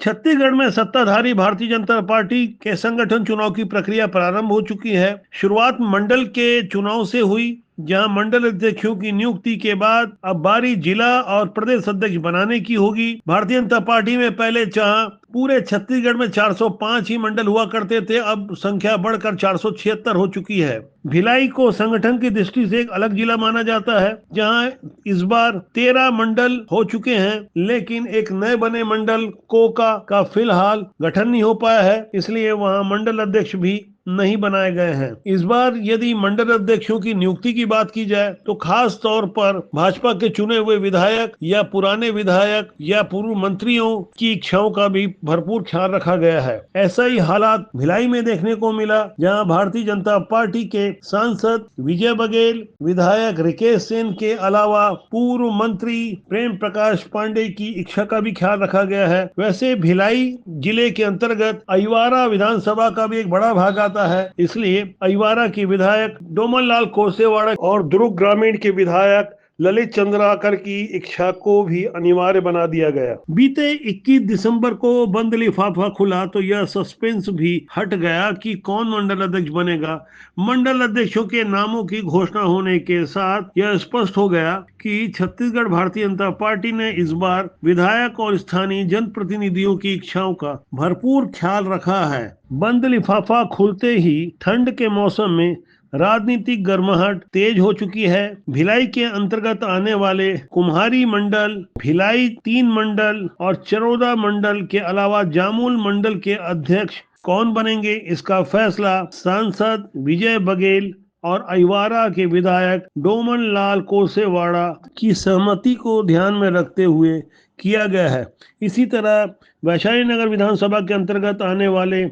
छत्तीसगढ़ में सत्ताधारी भारतीय जनता पार्टी के संगठन चुनाव की प्रक्रिया प्रारंभ हो चुकी है। शुरुआत मंडल के चुनाव से हुई, जहां मंडल अध्यक्षों की नियुक्ति के बाद अब बारी जिला और प्रदेश अध्यक्ष बनाने की होगी। भारतीय जनता पार्टी में पहले जहां पूरे छत्तीसगढ़ में 405 ही मंडल हुआ करते थे, अब संख्या बढ़कर 476 हो चुकी है। भिलाई को संगठन की दृष्टि से एक अलग जिला माना जाता है, जहां इस बार 13 मंडल हो चुके हैं, लेकिन एक नए बने मंडल कोका का फिलहाल गठन नहीं हो पाया है, इसलिए वहां मंडल अध्यक्ष भी नहीं बनाए गए हैं। इस बार यदि मंडल अध्यक्षों की नियुक्ति की बात की जाए तो खास तौर पर भाजपा के चुने हुए विधायक या पुराने विधायक या पूर्व मंत्रियों की इच्छाओं का भी भरपूर ख्याल रखा गया है। ऐसा ही हालात भिलाई में देखने को मिला, जहां भारतीय जनता पार्टी के सांसद विजय बघेल, विधायक रिकेश सेन के अलावा पूर्व मंत्री प्रेम प्रकाश पांडे की इच्छा का भी ख्याल रखा गया है। वैसे भिलाई जिले के अंतर्गत अहिवारा विधानसभा का भी एक बड़ा भाग आता है, इसलिए अहिवारा की विधायक डोमन लाल कोसेवाड़ा और दुर्ग ग्रामीण के विधायक ललित चंद्राकर की इच्छा को भी अनिवार्य बना दिया गया। बीते 21 दिसंबर को बंद लिफाफा खुला तो यह सस्पेंस भी हट गया कि कौन मंडल अध्यक्ष बनेगा। मंडल अध्यक्षों के नामों की घोषणा होने के साथ यह स्पष्ट हो गया कि छत्तीसगढ़ भारतीय जनता पार्टी ने इस बार विधायक और स्थानीय जनप्रतिनिधियों की इच्छाओं का भरपूर ख्याल रखा है। बंद लिफाफा खुलते ही ठंड के मौसम में राजनीतिक गर्माहट तेज हो चुकी है। भिलाई के अंतर्गत आने वाले कुम्हारी मंडल, भिलाई 3 मंडल और चरोदा मंडल के अलावा जामुल मंडल के अध्यक्ष कौन बनेंगे, इसका फैसला सांसद विजय बघेल और अहिवारा के विधायक डोमन लाल कोसेवाड़ा की सहमति को ध्यान में रखते हुए किया गया है। इसी तरह वैशाली नगर विधानसभा के अंतर्गत आने वाले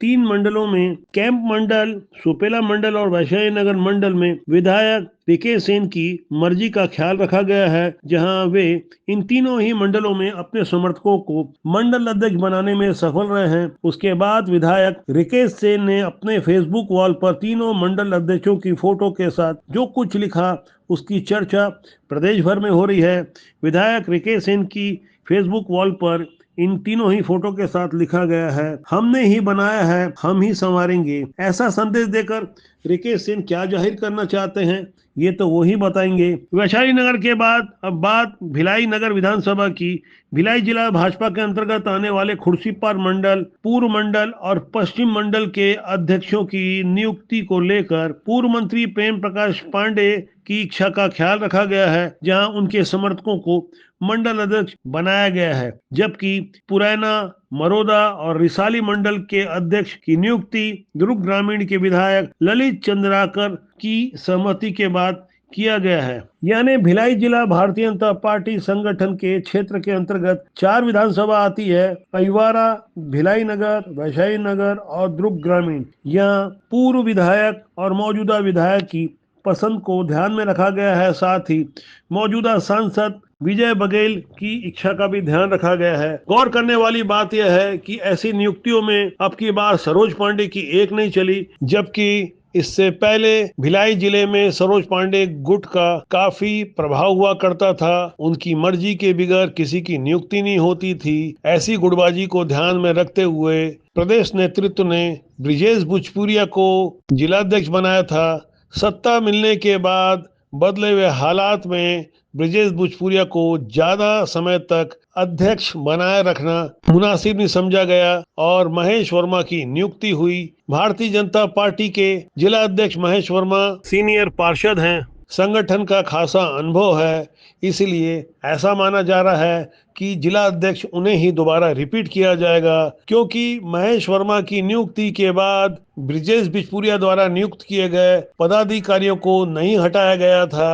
3 मंडलों में कैंप मंडल, सुपेला मंडल और वैशाली नगर मंडल में विधायक रिकेश सेन की मर्जी का ख्याल रखा गया है, जहां वे इन तीनों ही मंडलों में अपने समर्थकों को मंडल अध्यक्ष बनाने में सफल रहे हैं। उसके बाद विधायक रिकेश सेन ने अपने फेसबुक वॉल पर तीनों मंडल अध्यक्षों की फोटो के साथ जो कुछ लिखा, उसकी चर्चा प्रदेश भर में हो रही है। विधायक रिकेश सेन की फेसबुक वॉल पर इन तीनों ही फोटो के साथ लिखा गया है, हमने ही बनाया है, हम ही संवारेंगे। ऐसा संदेश देकर रिकेश सेन क्या जाहिर करना चाहते हैं, ये तो वो ही बताएंगे। वैशाली नगर के बाद अब बात भिलाई नगर विधानसभा की। भिलाई जिला भाजपा के अंतर्गत आने वाले खुर्सीपार मंडल, पूर्व मंडल और पश्चिम मंडल के अध्यक्षों की नियुक्ति को लेकर पूर्व मंत्री प्रेम प्रकाश पांडे की इच्छा का ख्याल रखा गया है, जहां उनके समर्थकों को मंडल अध्यक्ष बनाया गया है, जबकि पुरैना, मरोदा और रिसाली मंडल के अध्यक्ष की नियुक्ति दुर्ग ग्रामीण के विधायक ललित चंद्राकर की सहमति के बाद किया गया है। यानी भिलाई जिला भारतीय जनता पार्टी संगठन के क्षेत्र के अंतर्गत 4 विधानसभा आती है, अहिवारा, भिलाई नगर, वैशाली नगर और दुर्ग ग्रामीण। यहाँ पूर्व विधायक और मौजूदा विधायक की पसंद को ध्यान में रखा गया है, साथ ही मौजूदा सांसद विजय बघेल की इच्छा का भी ध्यान रखा गया है। गौर करने वाली बात यह है कि ऐसी नियुक्तियों में अब की बार सरोज पांडे की एक नहीं चली, जबकि इससे पहले भिलाई जिले में सरोज पांडे गुट का काफी प्रभाव हुआ करता था। उनकी मर्जी के बगैर किसी की नियुक्ति नहीं होती थी। ऐसी गुटबाजी को ध्यान में रखते हुए प्रदेश नेतृत्व ने ब्रिजेश भोजपुरिया को जिलाध्यक्ष बनाया था। सत्ता मिलने के बाद बदले हुए हालात में ब्रिजेश भोजपुरिया को ज्यादा समय तक अध्यक्ष बनाए रखना मुनासिब नहीं समझा गया और महेश वर्मा की नियुक्ति हुई। भारतीय जनता पार्टी के जिला अध्यक्ष महेश वर्मा सीनियर पार्षद हैं, संगठन का खासा अनुभव है, इसलिए ऐसा माना जा रहा है कि जिला अध्यक्ष उन्हें ही दोबारा रिपीट किया जाएगा, क्योंकि महेश वर्मा की नियुक्ति के बाद ब्रिजेश भोजपुरिया द्वारा नियुक्त किए गए पदाधिकारियों को नहीं हटाया गया था।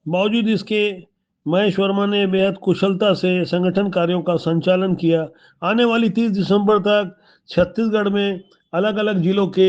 बावजूद इसके महेश वर्मा ने बेहद कुशलता से संगठन कार्यों का संचालन किया। आने वाली 30 दिसंबर तक छत्तीसगढ़ में अलग अलग जिलों के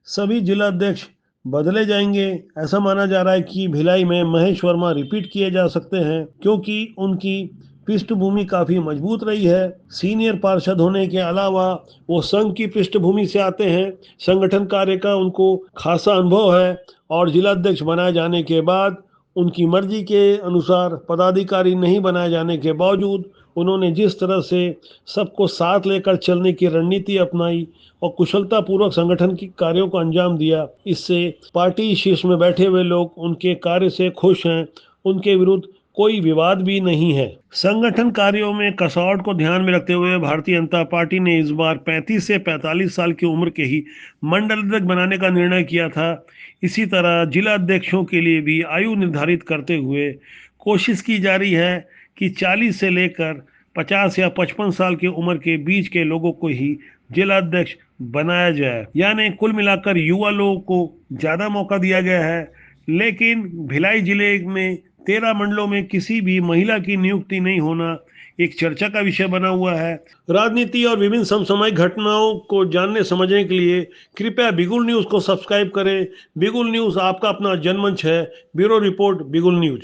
सभी जिला अध्यक्ष बदले जाएंगे। ऐसा माना जा रहा है कि भिलाई में महेश वर्मा रिपीट किए जा सकते हैं, क्योंकि उनकी पृष्ठभूमि काफी मजबूत रही है। सीनियर पार्षद होने के अलावा वो संघ की पृष्ठभूमि से आते हैं, संगठन कार्य का उनको खासा अनुभव है और जिला अध्यक्ष बनाए जाने के बाद उनकी मर्जी के अनुसार पदाधिकारी नहीं बनाए जाने के बावजूद उन्होंने जिस तरह से सबको साथ लेकर चलने की रणनीति अपनाई और कुशलता पूर्वक संगठन की कार्यों को अंजाम दिया, इससे पार्टी शीर्ष में बैठे हुए लोग उनके कार्य से खुश हैं। उनके विरुद्ध कोई विवाद भी नहीं है। संगठन कार्यों में कसौट को ध्यान में रखते हुए भारतीय जनता पार्टी ने इस बार 35 से 45 साल की उम्र के ही मंडल अध्यक्ष बनाने का निर्णय किया था। इसी तरह जिला अध्यक्षों के लिए भी आयु निर्धारित करते हुए कोशिश की जा रही है कि 40 से लेकर 50 या 55 साल की उम्र के बीच के लोगों को ही जिला अध्यक्ष बनाया जाए। यानी कुल मिलाकर युवा लोगों को ज्यादा मौका दिया गया है। लेकिन भिलाई जिले में 13 मंडलों में किसी भी महिला की नियुक्ति नहीं होना एक चर्चा का विषय बना हुआ है। राजनीति और विभिन्न समसामयिक घटनाओं को जानने समझने के लिए कृपया बिगुल न्यूज को सब्सक्राइब करें। बिगुल न्यूज आपका अपना जनमंच है। ब्यूरो रिपोर्ट, बिगुल न्यूज।